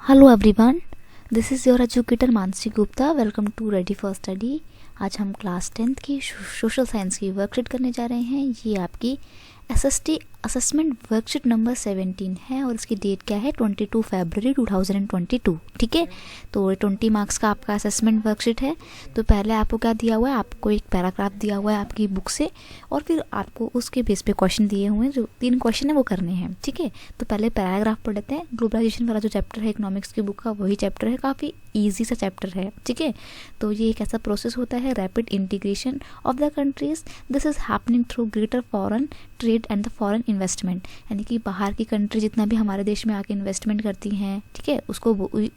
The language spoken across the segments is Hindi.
Hello everyone, this is your educator Mansi Gupta. Welcome to ready for study. आज हम क्लास 10th की सोशल साइंस की वर्कशीट करने जा रहे हैं। ये आपकी एसएसटी असेसमेंट वर्कशीट नंबर 17 है और इसकी डेट क्या है 22 फरवरी 2022। ठीक है, तो 20 मार्क्स का आपका असेसमेंट वर्कशीट है। तो पहले आपको क्या दिया हुआ है, आपको एक पैराग्राफ दिया हुआ है आपकी बुक से और फिर आपको उसके बेस पे क्वेश्चन दिए हुए हैं। जो 3 क्वेश्चन है वो करने हैं। ठीक है, तो पहले पैराग्राफ पढ़ लेते हैं। ग्लोबलाइजेशन वाला जो चैप्टर है इकोनॉमिक्स की बुक का वही चैप्टर है, काफ़ी ईजी सा चैप्टर है। ठीक है, तो ये एक ऐसा प्रोसेस होता है, rapid integration of the countries. This is happening through greater foreign trade and the foreign investment, यानी कि बाहर की कंट्री जितना भी हमारे देश में आके इन्वेस्टमेंट करती हैं, ठीक है,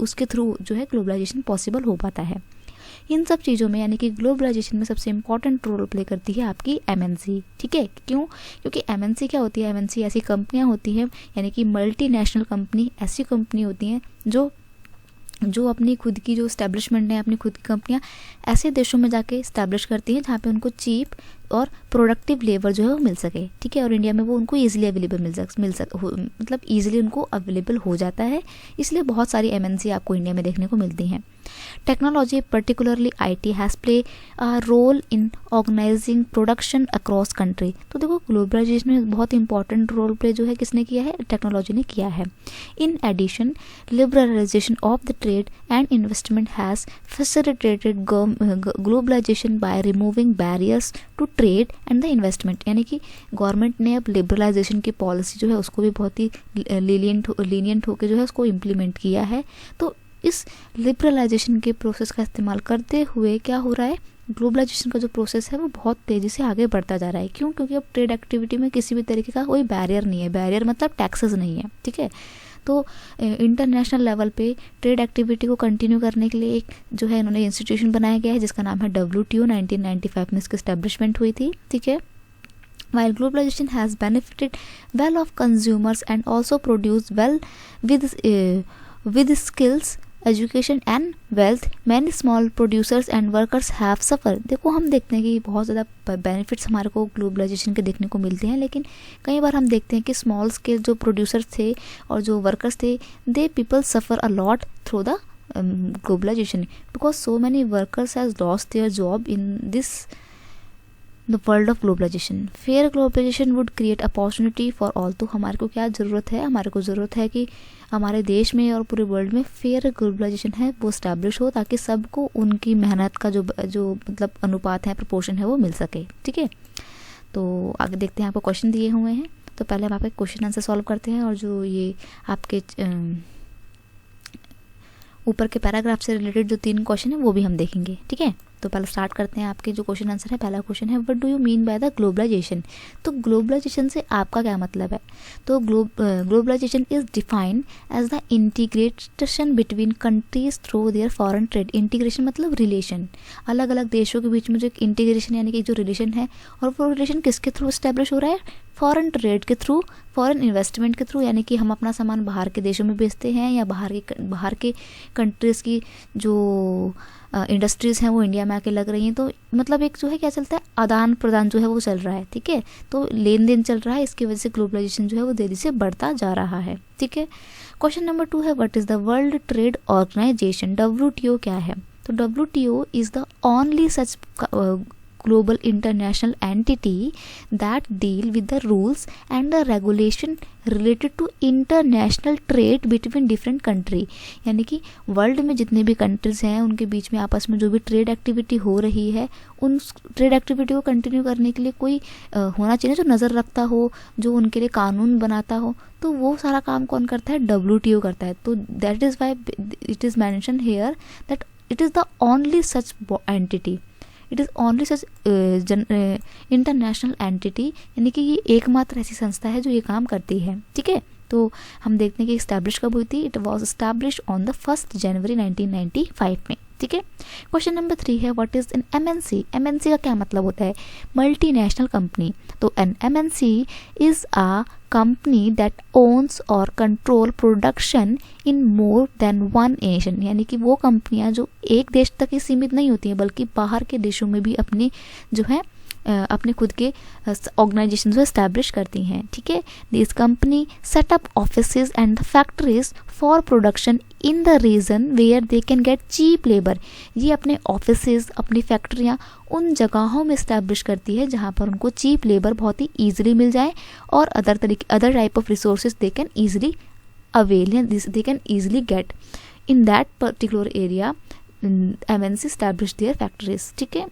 उसके थ्रू जो है ग्लोबलाइजेशन पॉसिबल हो पाता है। इन सब चीज़ों में यानी कि ग्लोबलाइजेशन में सबसे इंपॉर्टेंट रोल प्ले करती है आपकी एमएनसी। ठीक है, क्यों? क्योंकि एमएनसी क्या होती है, एमएनसी ऐसी कंपनियां होती हैं, यानी कि मल्टीनेशनल कंपनी, ऐसी कंपनी होती हैं जो अपनी खुद की जो इस्टेब्लिशमेंट है, अपनी खुद की कंपनियां ऐसे देशों में जाके इस्टेब्लिश करती हैं जहाँ पे उनको चीप और प्रोडक्टिव लेबर जो है वो मिल सके। ठीक है, और इंडिया में वो उनको ईजिली अवेलेबल मतलब ईजिली उनको अवेलेबल हो जाता है। इसलिए बहुत सारी एमएनसी आपको इंडिया में देखने को मिलती हैं। Technology particularly IT has play a role in organising production across country. तो देखो, ग्लोबलाइजेशन में बहुत इंपॉर्टेंट रोल प्ले जो है किसने किया है, टेक्नोलॉजी ने किया है। In addition, liberalisation of the trade and investment has facilitated globalisation by removing barriers to trade and the investment, यानी कि गवर्नमेंट ने अब लिबरलाइजेशन की पॉलिसी जो है उसको भी बहुत ही लीनियंट होकर जो है उसको इम्प्लीमेंट किया है। तो इस लिबरलाइजेशन के प्रोसेस का इस्तेमाल करते हुए क्या हो रहा है, ग्लोबलाइजेशन का जो प्रोसेस है वो बहुत तेज़ी से आगे बढ़ता जा रहा है। क्यों? क्योंकि अब ट्रेड एक्टिविटी में किसी भी तरीके का कोई बैरियर नहीं है। बैरियर मतलब टैक्सेस नहीं है। ठीक है, तो इंटरनेशनल लेवल पे ट्रेड एक्टिविटी को कंटिन्यू करने के लिए एक जो है इन्होंने इंस्टीट्यूशन बनाया गया है जिसका नाम है WTO। 1995 में इसकी एस्टेब्लिशमेंट हुई थी। ठीक है, while globalization has benefited well of consumers and also produced well with skills, education and wealth, many small producers and workers have suffer. देखो, हम देखते हैं कि बहुत ज़्यादा बेनिफिट्स हमारे को ग्लोबलाइजेशन के देखने को मिलते हैं, लेकिन कई बार हम देखते हैं कि स्मॉल स्केल जो प्रोड्यूसर्स थे और जो वर्कर्स थे, they people suffer a lot through the globalisation because so many workers has lost their job in this the world of globalisation. Fair globalisation would create opportunity for all. तो हमारे को क्या ज़रूरत है, हमारे को ज़रूरत है कि हमारे देश में और पूरे वर्ल्ड में फेयर ग्लोबलाइजेशन है वो स्टैब्लिश हो, ताकि सबको उनकी मेहनत का जो मतलब अनुपात है, प्रोपोर्शन है, वो मिल सके। ठीक है, तो आगे देखते हैं, आपको क्वेश्चन दिए हुए हैं। तो पहले हम आपके क्वेश्चन आंसर सॉल्व करते हैं और जो ये आपके ऊपर के पैराग्राफ से रिलेटेड जो 3 क्वेश्चन है वो भी हम देखेंगे। ठीक है, तो पहले स्टार्ट करते हैं। आपके जो क्वेश्चन आंसर है, पहला क्वेश्चन है, what do you mean by the globalisation. तो ग्लोबलाइजेशन से आपका क्या मतलब है? तो globalisation is defined as the integration between countries through their foreign trade. Integration मतलब रिलेशन, अलग अलग देशों के बीच में जो एक इंटीग्रेशन यानी कि जो रिलेशन है, और वो रिलेशन किसके थ्रू स्टैब्लिश हो रहा है, फॉरेन ट्रेड के थ्रू, फॉरेन इन्वेस्टमेंट के थ्रू, यानी कि हम अपना सामान बाहर के देशों में बेचते हैं या बाहर के कंट्रीज़ की जो इंडस्ट्रीज़ हैं वो इंडिया में आके लग रही हैं। तो मतलब एक जो है क्या चलता है, आदान प्रदान जो है वो चल रहा है। ठीक है, तो लेन देन चल रहा है, इसकी वजह से ग्लोबलाइजेशन जो है वो तेजी से बढ़ता जा रहा है। ठीक है, क्वेश्चन नंबर 2 है, what is the world trade organisation. WTO क्या है? तो WTO is the only such global international entity that deal with the rules and the regulation related to international trade between different country। यानी कि वर्ल्ड में जितने भी कंट्रीज हैं उनके बीच में आपस में जो भी ट्रेड एक्टिविटी हो रही है, उन ट्रेड एक्टिविटी को कंटिन्यू करने के लिए कोई होना चाहिए जो नज़र रखता हो, जो उनके लिए कानून बनाता हो। तो वो सारा काम कौन करता है? WTO करता है। तो that is why it is mention here that it is the only such entity, it is only such international entity, यानी कि ये एकमात्र ऐसी संस्था है जो ये काम करती है। ठीक है, तो हम देखते हैं कि इस्टेब्लिश कब हुई थी। It was establish on the 1 January 1995 में। ठीक है, क्वेश्चन नंबर 3 है, what is an MNC। MNC का क्या मतलब होता है? Multinational company. तो an MNC is a company that owns और control production in more than one nation, यानी कि वो कंपनियां जो एक देश तक ही सीमित नहीं होती हैं बल्कि बाहर के देशों में भी अपनी जो है अपने खुद के ऑर्गेनाइजेशन को एस्टैब्लिश करती हैं। ठीक है, this company set up offices and the factories for production in the region where they can get cheap labour. ये अपने ऑफिसेज, अपनी फैक्ट्रियाँ उन जगहों में इस्टेब्लिश करती है जहाँ पर उनको चीप लेबर बहुत ही ईजिली मिल जाए और other type of resources they can easily avail, they can easily get in that particular area. MNC establish their factories. ठीक है,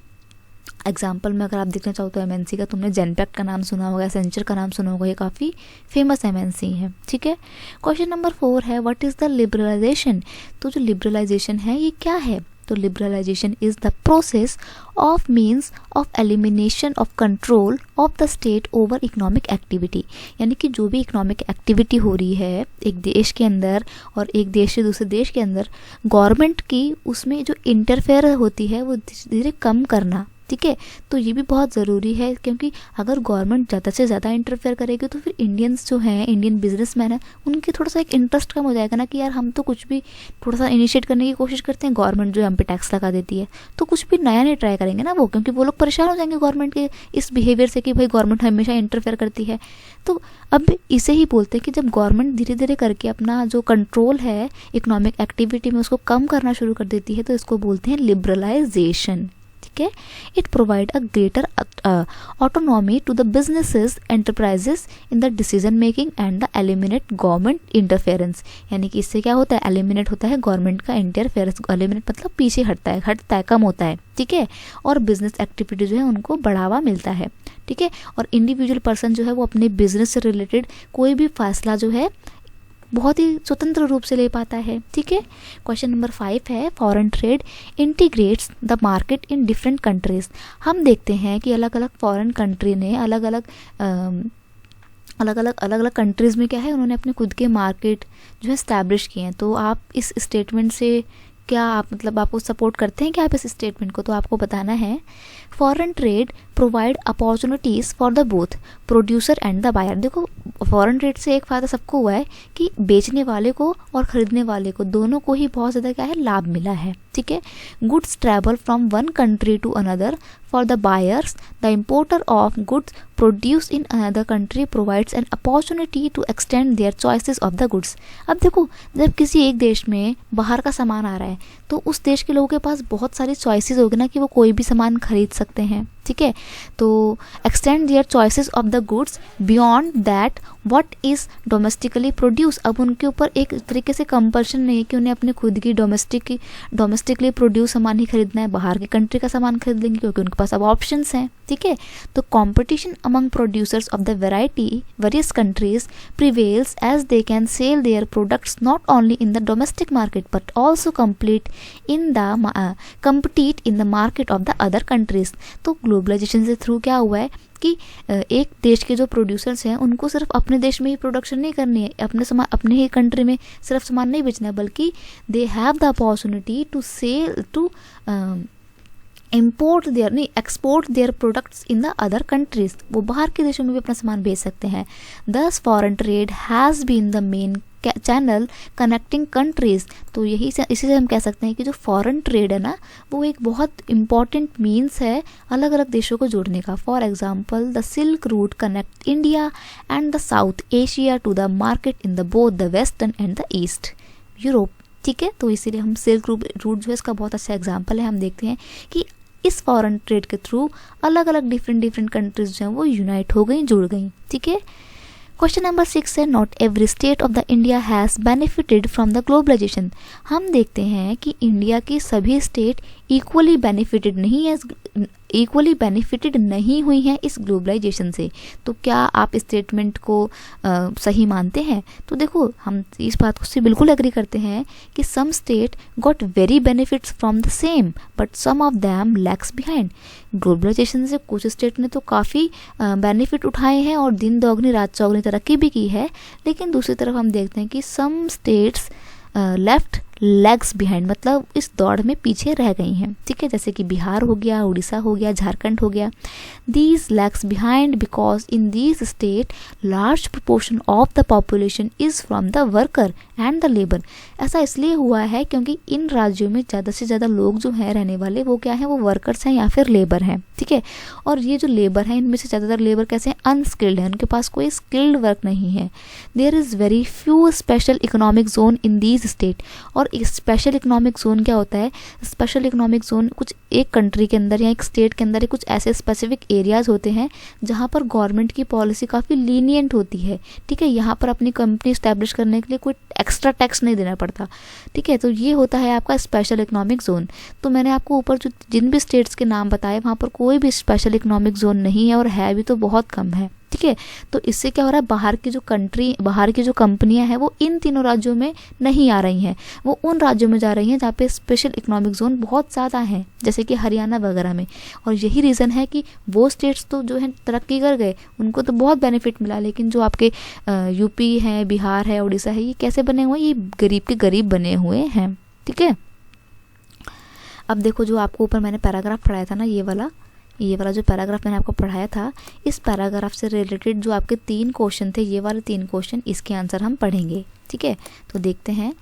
एग्जाम्पल में अगर आप देखना चाहो तो MNC का तुमने जेनपैक्ट का नाम सुना होगा, एसेंचर का नाम सुना होगा, ये काफ़ी फेमस MNC है। ठीक है, क्वेश्चन नंबर 4 है व्हाट इज़ द लिबरलाइजेशन। तो जो लिबरलाइजेशन है ये क्या है? तो liberalisation is the process of means of elimination of control of the state over economic activity. यानी कि जो भी इकोनॉमिक एक्टिविटी हो रही है एक देश के अंदर और एक देश से दूसरे देश के अंदर, गवर्नमेंट की उसमें जो इंटरफेयर होती है वो धीरे धीरे कम करना। ठीक है, तो ये भी बहुत ज़रूरी है क्योंकि अगर गवर्नमेंट ज़्यादा से ज़्यादा इंटरफेयर करेगी तो फिर इंडियंस जो हैं, इंडियन बिजनेसमैन हैं, उनके थोड़ा सा एक इंटरेस्ट कम हो जाएगा ना कि यार हम तो कुछ भी थोड़ा सा इनिशिएट करने की कोशिश करते हैं, गवर्नमेंट जो हम पे टैक्स लगा देती है, तो कुछ भी नया नहीं ट्राई करेंगे ना वो, क्योंकि वो लोग परेशान हो जाएंगे गवर्नमेंट के इस बिहेवियर से कि भाई गवर्नमेंट हमेशा इंटरफेयर करती है। तो अब इसे ही बोलते हैं कि जब गवर्नमेंट धीरे धीरे करके अपना जो कंट्रोल है इकोनॉमिक एक्टिविटी में उसको कम करना शुरू कर देती है तो इसको बोलते हैं लिबरलाइजेशन। ठीक है, it provide a greater autonomy to the businesses enterprises in the decision making and the eliminate government interference. यानी कि इससे क्या होता है? एलिमिनेट होता है गवर्नमेंट का इंटरफेरेंस। एलिमिनेट मतलब पीछे हटता है, कम होता है। ठीक है, और बिजनेस एक्टिविटी जो है उनको बढ़ावा मिलता है। ठीक है, और इंडिविजुअल पर्सन जो है वो अपने बिजनेस से रिलेटेड कोई भी फैसला जो है बहुत ही स्वतंत्र रूप से ले पाता है। ठीक है, क्वेश्चन नंबर 5 है foreign trade integrates the market in different countries. हम देखते हैं कि अलग अलग फॉरेन कंट्री ने अलग अलग कंट्रीज़ में क्या है, उन्होंने अपने खुद के मार्केट जो है स्टैब्लिश किए हैं। तो आप इस स्टेटमेंट से क्या आप मतलब आपको सपोर्ट करते हैं क्या आप इस स्टेटमेंट को? तो आपको बताना है foreign trade provide opportunities for the both producer and the buyer. देखो फॉरेन ट्रेड से एक फ़ायदा सबको हुआ है कि बेचने वाले को और ख़रीदने वाले को दोनों को ही बहुत ज़्यादा क्या है लाभ मिला है। ठीक है, goods travel from one country to another for the buyers. The importer of goods produce in another country provides an opportunity to extend their choices of the goods. अब देखो जब किसी एक देश में बाहर का सामान आ रहा है तो उस देश के लोगों के पास बहुत सारी चॉइसेस होगी ना कि वो कोई भी सामान खरीद सकते हैं। ठीक है, तो extend their choices of the goods beyond that what is domestically produce. अब उनके ऊपर एक तरीके से कंपल्शन नहीं है कि उन्हें अपने खुद की डोमेस्टिकली प्रोड्यूस सामान ही खरीदना है, बाहर की कंट्री का सामान खरीद लेंगे क्योंकि उनके पास अब ऑप्शंस हैं। ठीक है, तो competition among producers of the various countries prevails as they can sell their products not only in the domestic market but also compete in the market of the other countries। तो ग्लोबलाइजेशन से थ्रू क्या हुआ है कि एक देश के जो प्रोड्यूसर्स हैं उनको सिर्फ अपने देश में ही प्रोडक्शन नहीं करनी है, अपने ही कंट्री में सिर्फ सामान नहीं बेचना है, बल्कि they have the opportunity to sell to export their products in the other countries. वो बाहर के देशों में भी अपना सामान बेच सकते हैं। Thus foreign trade has been the main channel connecting countries. तो इसी से हम कह सकते हैं कि जो फॉरेन ट्रेड है ना वो एक बहुत इंपॉर्टेंट मीन्स है अलग अलग देशों को जोड़ने का। For example the silk route connect India and the South Asia to the market in the both the western and the East Europe. ठीक है, तो इसीलिए हम सिल्क रूट जो है इसका बहुत अच्छा एग्जाम्पल है। हम देखते हैं कि इस फॉरेन ट्रेड के थ्रू अलग अलग डिफरेंट कंट्रीज जो हैं वो यूनाइट हो गई, जुड़ गई। ठीक है, क्वेश्चन नंबर 6 है not every state of the India has benefited from the globalisation. हम देखते हैं कि इंडिया की सभी स्टेट इक्वली बेनिफिटेड नहीं हुई हैं इस ग्लोबलाइजेशन से। तो क्या आप स्टेटमेंट को सही मानते हैं? तो देखो हम इस बात से बिल्कुल एग्री करते हैं कि some state got very benefits from the same but some of them lags behind. Globalisation से कुछ स्टेट ने तो काफ़ी बेनिफिट उठाए हैं और दिन दोगुनी रात चौगुनी तरक्की भी की है, लेकिन दूसरी तरफ हम देखते हैं कि some states left lags behind, मतलब इस दौड़ में पीछे रह गई हैं, ठीक है, जैसे कि बिहार हो गया, उड़ीसा हो गया, झारखंड हो गया. These lags behind because in these state large proportion of the population is from the worker and the labour. ऐसा इसलिए हुआ है क्योंकि इन राज्यों में ज़्यादा से ज़्यादा लोग जो हैं रहने वाले वो क्या हैं, वो वर्कर्स हैं या फिर लेबर हैं, ठीक है. और ये जो लेबर हैं इनमें से ज़्यादातर लेबर कैसे हैं, अनस्किल्ड हैं, उनके पास कोई स्किल्ड वर्क नहीं है. There is very few special economic zone in these state. और स्पेशल इकोनॉमिक जोन क्या होता है, स्पेशल इकोनॉमिक जोन कुछ एक कंट्री के अंदर या एक स्टेट के अंदर कुछ ऐसे स्पेसिफिक एरियाज होते हैं जहाँ पर गवर्नमेंट की पॉलिसी काफ़ी लीनियंट होती है, ठीक है. यहाँ पर अपनी कंपनी इस्टेब्लिश करने के लिए कोई एक्स्ट्रा टैक्स नहीं देना पड़ता, ठीक है. तो ये होता है आपका स्पेशल इकोनॉमिक जोन. तो मैंने आपको ऊपर जो जिन भी स्टेट्स के नाम बताए वहाँ पर कोई भी स्पेशल इकोनॉमिक जोन नहीं है, और है भी तो बहुत कम है, ठीक है. तो इससे क्या हो रहा है, बाहर की जो कंपनियां हैं वो इन तीनों राज्यों में नहीं आ रही हैं, वो उन राज्यों में जा रही हैं जहाँ पे स्पेशल इकोनॉमिक जोन बहुत ज़्यादा हैं, जैसे कि हरियाणा वगैरह में. और यही रीज़न है कि वो स्टेट्स तो जो है तरक्की कर गए, उनको तो बहुत बेनिफिट मिला, लेकिन जो आपके यूपी है, बिहार है, उड़ीसा है, ये कैसे बने हुए हैं, ये गरीब के गरीब बने हुए हैं, ठीक है. अब देखो जो आपको ऊपर मैंने पैराग्राफ पढ़ाया था ना, ये वाला जो पैराग्राफ मैंने आपको पढ़ाया था, इस पैराग्राफ से रिलेटेड जो आपके 3 क्वेश्चन थे, ये वाले 3 क्वेश्चन, इसके आंसर हम पढ़ेंगे, ठीक है. तो देखते हैं.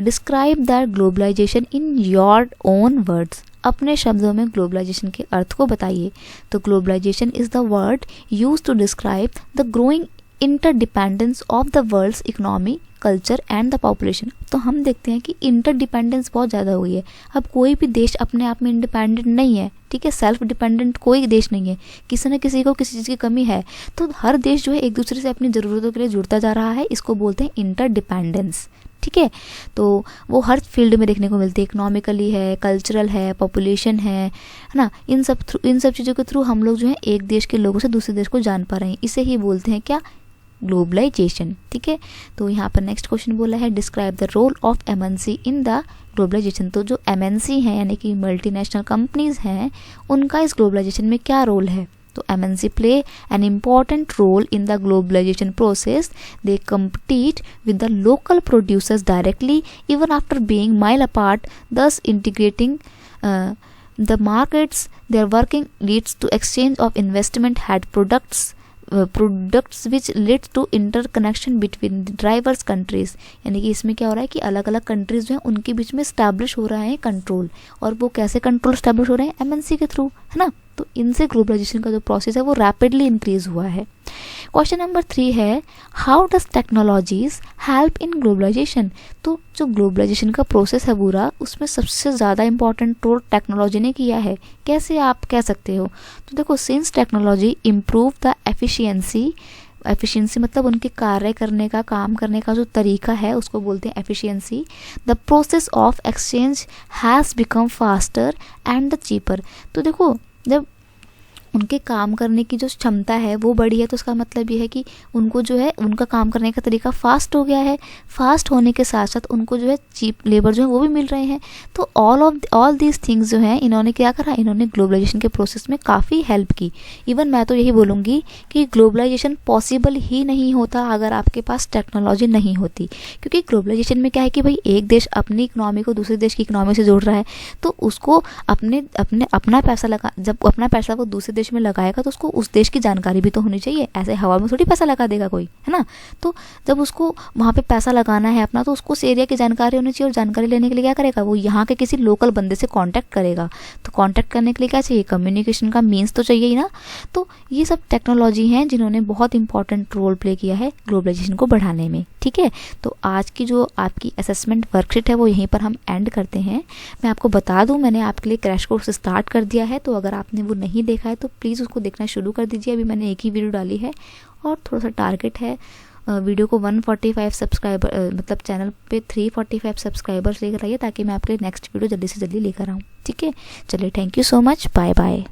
Describe the globalisation in your own words. अपने शब्दों में ग्लोबलाइजेशन के अर्थ को बताइए. तो globalisation is the word use to describe the growing interdependence of the world's economy, culture and the population. तो हम देखते हैं कि इंटरडिपेंडेंस बहुत ज़्यादा हुई है. अब कोई भी देश अपने आप में इंडिपेंडेंट नहीं है, ठीक है, सेल्फ डिपेंडेंट कोई देश नहीं है, किसी न किसी को किसी चीज़ की कमी है. तो हर देश जो है एक दूसरे से अपनी ज़रूरतों के लिए जुड़ता जा रहा है, इसको बोलते हैं इंटरडिपेंडेंस, ठीक है. तो वो हर फील्ड में देखने को मिलती है, इकोनॉमिकली है, कल्चरल है, पॉपुलेशन है ना. इन सब चीज़ों के थ्रू हम लोग जो है एक देश के लोगों से दूसरे देश को जान पा रहे हैं. इसे ही बोलते हैं क्या, ग्लोबलाइजेशन, ठीक है. तो यहाँ पर नेक्स्ट क्वेश्चन बोला है describe the role of MNC in the globalisation. तो जो एमएनसी हैं यानी कि मल्टीनेशनल कंपनीज हैं, उनका इस ग्लोबलाइजेशन में क्या रोल है. तो MNC play an important role in the globalisation process. They compete with the local producers directly even after being mile apart, thus integrating the markets. Their working leads to exchange of investment had products which leads to interconnection between the diverse countries. यानी कि इसमें क्या हो रहा है कि अलग अलग कंट्रीज जो हैं उनके बीच में स्टैब्लिश हो रहा है कंट्रोल. और वो कैसे कंट्रोल स्टैब्लिश हो रहे हैं, एमएनसी के थ्रू, है ना. तो इनसे ग्लोबलाइजेशन का जो प्रोसेस है वो रैपिडली इंक्रीज हुआ है. क्वेश्चन नंबर 3 है how does technologies help in globalisation. तो जो ग्लोबलाइजेशन का प्रोसेस है पूरा, उसमें सबसे ज़्यादा इंपॉर्टेंट रोल टेक्नोलॉजी ने किया है. कैसे आप कह सकते हो, तो देखो since technology improve the efficiency मतलब उनके कार्य करने का, काम करने का जो तरीका है उसको बोलते हैं efficiency. The process of exchange has become faster and the cheaper. तो देखो जब उनके काम करने की जो क्षमता है वो बढ़ी है, तो उसका मतलब ये है कि उनको जो है उनका काम करने का तरीका फास्ट हो गया है. फास्ट होने के साथ साथ उनको जो है चीप लेबर जो है वो भी मिल रहे हैं. तो ऑल दीज थिंग्स जो हैं इन्होंने क्या करा, इन्होंने ग्लोबलाइजेशन के प्रोसेस में काफ़ी हेल्प की. इवन मैं तो यही बोलूँगी कि ग्लोबलाइजेशन पॉसिबल ही नहीं होता अगर आपके पास टेक्नोलॉजी नहीं होती. क्योंकि ग्लोबलाइजेशन में क्या है कि भाई एक देश अपनी इकोनॉमी को दूसरे देश की इकोनॉमी से जोड़ रहा है, तो उसको अपना पैसा लगा, जब अपना पैसा वो दूसरे में लगाएगा तो उसको उस देश की जानकारी भी तो होनी चाहिए. ऐसे हवा में थोड़ी पैसा लगा देगा कोई, है ना. तो जब उसको वहाँ पे पैसा लगाना है अपना, तो उसको उस एरिया की जानकारी होनी चाहिए. और जानकारी लेने के लिए क्या करेगा, वो यहाँ के किसी लोकल बंदे से कांटेक्ट करेगा. तो कांटेक्ट करने के लिए क्या चाहिए, कम्युनिकेशन का मीन्स तो चाहिए ही ना. तो ये सब टेक्नोलॉजी हैं जिन्होंने बहुत इंपॉर्टेंट रोल प्ले किया है ग्लोबलाइजेशन को बढ़ाने में, ठीक है. तो आज की जो आपकी असेसमेंट वर्कशीट है वो यहीं पर हम एंड करते हैं. मैं आपको बता दूँ मैंने आपके लिए क्रैश कोर्स स्टार्ट कर दिया है, तो अगर आपने वो नहीं देखा है तो प्लीज़ उसको देखना शुरू कर दीजिए. अभी मैंने एक ही वीडियो डाली है और थोड़ा सा टारगेट है वीडियो को 145 सब्सक्राइबर, मतलब चैनल पे 345 सब्सक्राइबर्स लेकर आइए ताकि मैं आपके नेक्स्ट वीडियो जल्दी से जल्दी लेकर आऊँ, ठीक है. चलिए, thank you so much, bye bye.